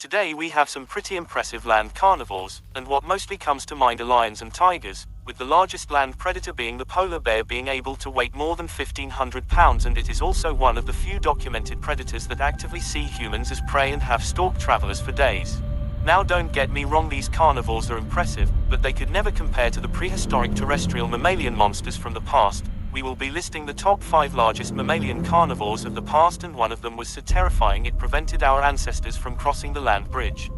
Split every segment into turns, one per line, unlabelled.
Today we have some pretty impressive land carnivores, and what mostly comes to mind are lions and tigers, with the largest land predator being the polar bear being able to weigh more than 1,500 pounds, and it is also one of the few documented predators that actively see humans as prey and have stalked travelers for days. Now don't get me wrong, these carnivores are impressive, but they could never compare to the prehistoric terrestrial mammalian monsters from the past. We will be listing the top 5 largest mammalian carnivores of the past, and one of them was so terrifying it prevented our ancestors from crossing the land bridge.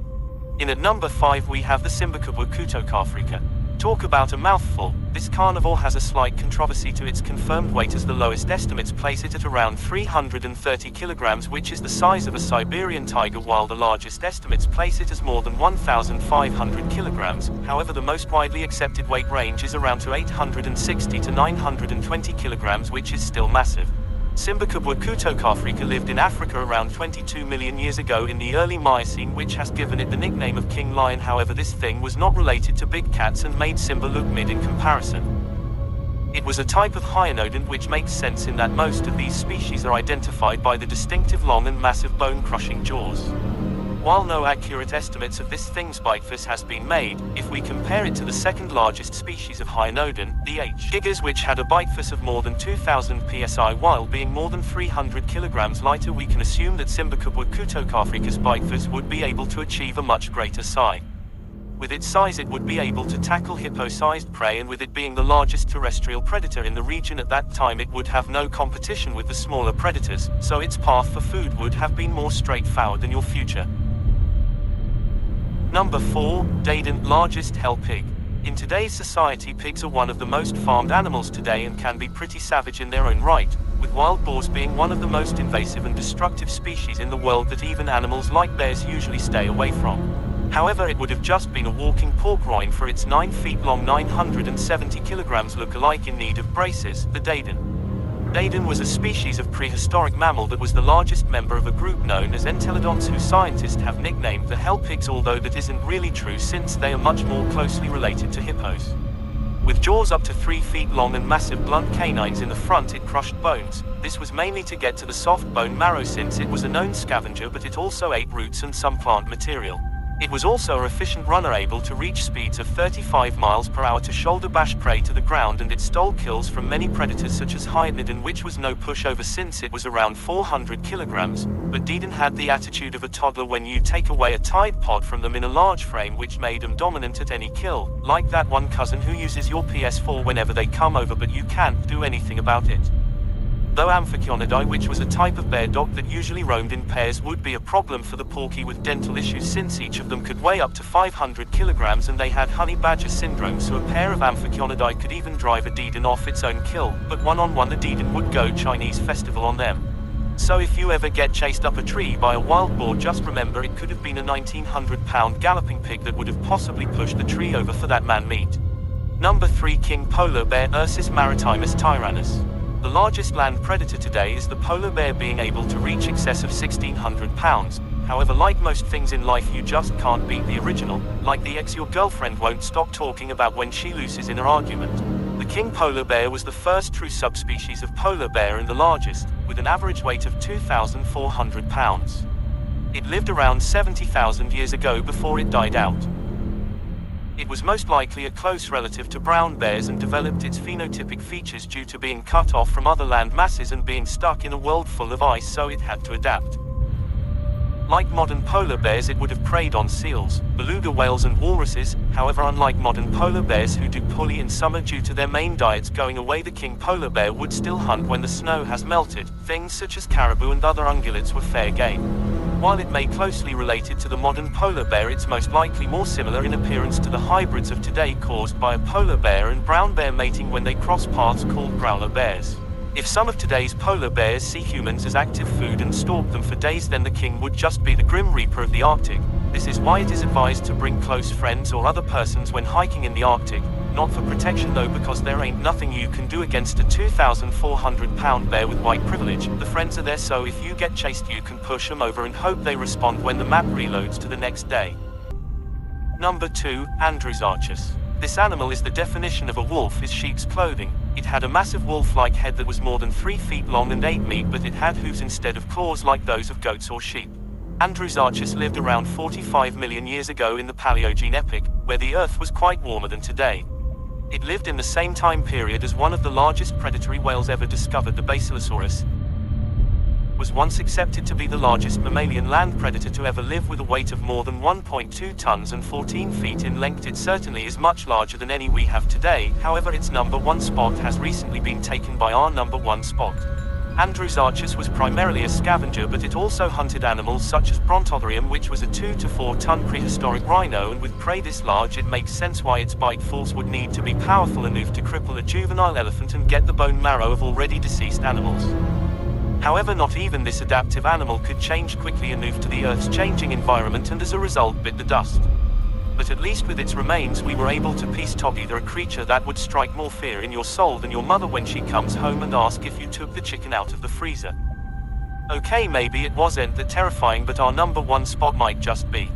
In at number 5 we have the Simbacobwakutokafrika. Talk about a mouthful. This carnivore has a slight controversy to its confirmed weight, as the lowest estimates place it at around 330 kilograms, which is the size of a Siberian tiger, while the largest estimates place it as more than 1,500 kilograms. However, the most widely accepted weight range is around 860 to 920 kilograms, which is still massive. Simbacobwakutokafrika lived in Africa around 22 million years ago in the early Miocene, which has given it the nickname of King Lion. However, this thing was not related to big cats and made Simba look mid in comparison. It was a type of hyaenodont, which makes sense in that most of these species are identified by the distinctive long and massive bone-crushing jaws. While no accurate estimates of this thing's bite force has been made, if we compare it to the second largest species of hyaenodont, the H. gigas, which had a bite force of more than 2,000 psi while being more than 300 kilograms lighter, we can assume that Simbacobwakutokafrika's bite force would be able to achieve a much greater size. With its size it would be able to tackle hippo-sized prey, and with it being the largest terrestrial predator in the region at that time, it would have no competition with the smaller predators, so its path for food would have been more straightforward than your future. Number 4, Daden, largest hell pig. In today's society, pigs are one of the most farmed animals today and can be pretty savage in their own right, with wild boars being one of the most invasive and destructive species in the world that even animals like bears usually stay away from. However, it would have just been a walking pork rind for its 9 feet long, 970 kilograms look-alike in need of braces, the Daden. Daden was a species of prehistoric mammal that was the largest member of a group known as entelodonts, who scientists have nicknamed the hell pigs, although that isn't really true since they are much more closely related to hippos. With jaws up to 3 feet long and massive blunt canines in the front, it crushed bones. This was mainly to get to the soft bone marrow, since it was a known scavenger, but it also ate roots and some plant material. It was also an efficient runner, able to reach speeds of 35 miles per hour to shoulder bash prey to the ground, and it stole kills from many predators such as hyaenodon, which was no pushover since it was around 400 kilograms, but Daden had the attitude of a toddler when you take away a Tide Pod from them in a large frame, which made them dominant at any kill, like that one cousin who uses your PS4 whenever they come over, but you can't do anything about it. Though Amphicyonidae, which was a type of bear dog that usually roamed in pairs, would be a problem for the porky with dental issues, since each of them could weigh up to 500 kilograms and they had honey badger syndrome, so a pair of Amphicyonidae could even drive a Daden off its own kill, but one-on-one the Daden would go Chinese festival on them. So if you ever get chased up a tree by a wild boar, just remember it could have been a 1,900-pound galloping pig that would have possibly pushed the tree over for that man meat. Number 3, King Polar Bear, Ursus maritimus tyrannus. The largest land predator today is the polar bear, being able to reach excess of 1,600 pounds. However, like most things in life, you just can't beat the original. Like the ex your girlfriend won't stop talking about when she loses in an argument. The king polar bear was the first true subspecies of polar bear and the largest, with an average weight of 2,400 pounds. It lived around 70,000 years ago before it died out. It was most likely a close relative to brown bears and developed its phenotypic features due to being cut off from other land masses and being stuck in a world full of ice, so it had to adapt. Like modern polar bears, it would have preyed on seals, beluga whales and walruses. However, unlike modern polar bears who do poorly in summer due to their main diets going away, the king polar bear would still hunt when the snow has melted. Things such as caribou and other ungulates were fair game. While it may closely related to the modern polar bear, it's most likely more similar in appearance to the hybrids of today caused by a polar bear and brown bear mating when they cross paths, called growler bears. If some of today's polar bears see humans as active food and stalk them for days, then the king would just be the Grim Reaper of the Arctic. This is why it is advised to bring close friends or other persons when hiking in the Arctic. Not for protection though, because there ain't nothing you can do against a 2,400-pound bear with white privilege. The friends are there, so if you get chased you can push them over and hope they respond when the map reloads to the next day. Number 2, Andrewssaurus. This animal is the definition of a wolf in sheep's clothing. It had a massive wolf-like head that was more than 3 feet long and ate meat, but it had hooves instead of claws like those of goats or sheep. Andrewssaurus lived around 45 million years ago in the Paleogene epoch, where the Earth was quite warmer than today. It lived in the same time period as one of the largest predatory whales ever discovered. The Basilosaurus was once accepted to be the largest mammalian land predator to ever live, with a weight of more than 1.2 tons and 14 feet in length. It certainly is much larger than any we have today. However, its number one spot has recently been taken by our number one spot. Andrewssaurus was primarily a scavenger, but it also hunted animals such as Brontotherium, which was a 2 to 4 ton prehistoric rhino, and with prey this large it makes sense why its bite force would need to be powerful enough to cripple a juvenile elephant and get the bone marrow of already deceased animals. However, not even this adaptive animal could change quickly enough to the Earth's changing environment, and as a result bit the dust. But at least with its remains we were able to piece together a creature that would strike more fear in your soul than your mother when she comes home and asks if you took the chicken out of the freezer. Okay, maybe it wasn't that terrifying, but our number one spot might just be.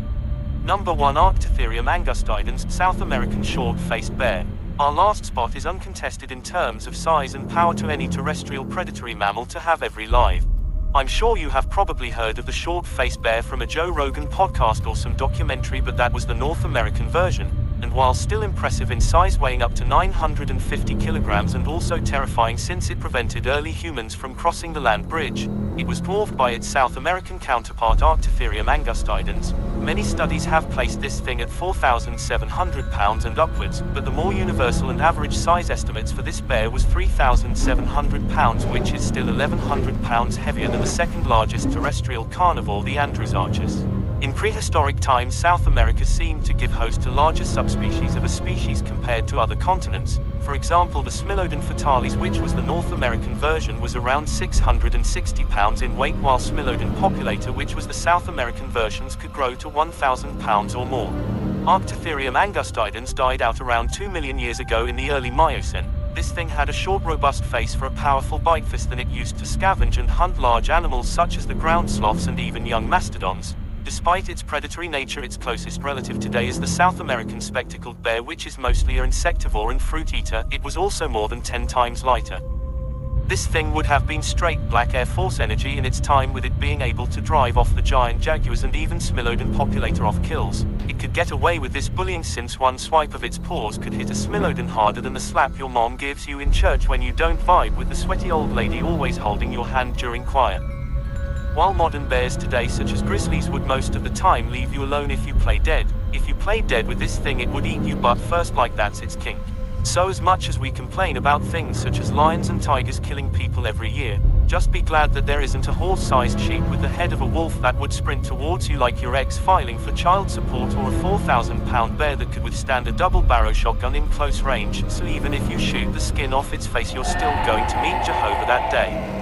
Number 1, Arctotherium angustidens, South American short-faced bear. Our last spot is uncontested in terms of size and power to any terrestrial predatory mammal to have ever lived. I'm sure you have probably heard of the short-faced bear from a Joe Rogan podcast or some documentary, but that was the North American version, and while still impressive in size, weighing up to 950 kilograms and also terrifying since it prevented early humans from crossing the land bridge, it was dwarfed by its South American counterpart Arctotherium angustidens. Many studies have placed this thing at 4,700 pounds and upwards, but the more universal and average size estimates for this bear was 3,700 pounds, which is still 1,100 pounds heavier than the second largest terrestrial carnivore, the Andrewssaurus. In prehistoric times, South America seemed to give host to larger subspecies of a species compared to other continents. For example, the Smilodon fatalis, which was the North American version, was around 660 pounds in weight, while Smilodon populator, which was the South American versions, could grow to 1,000 pounds or more. Arctotherium angustidens died out around 2 million years ago in the early Miocene. This thing had a short, robust face for a powerful bite fist that it used to scavenge and hunt large animals such as the ground sloths and even young mastodons. Despite its predatory nature, its closest relative today is the South American spectacled bear, which is mostly an insectivore and fruit eater. It was also more than 10 times lighter. This thing would have been straight black Air Force energy in its time, with it being able to drive off the giant jaguars and even Smilodon populator off kills. It could get away with this bullying since one swipe of its paws could hit a Smilodon harder than the slap your mom gives you in church when you don't vibe with the sweaty old lady always holding your hand during choir. While modern bears today, such as grizzlies, would most of the time leave you alone if you play dead, if you play dead with this thing it would eat you butt first, like that's its kink. So as much as we complain about things such as lions and tigers killing people every year, just be glad that there isn't a horse-sized sheep with the head of a wolf that would sprint towards you like your ex filing for child support, or a 4,000-pound bear that could withstand a double-barrel shotgun in close range, so even if you shoot the skin off its face you're still going to meet Jehovah that day.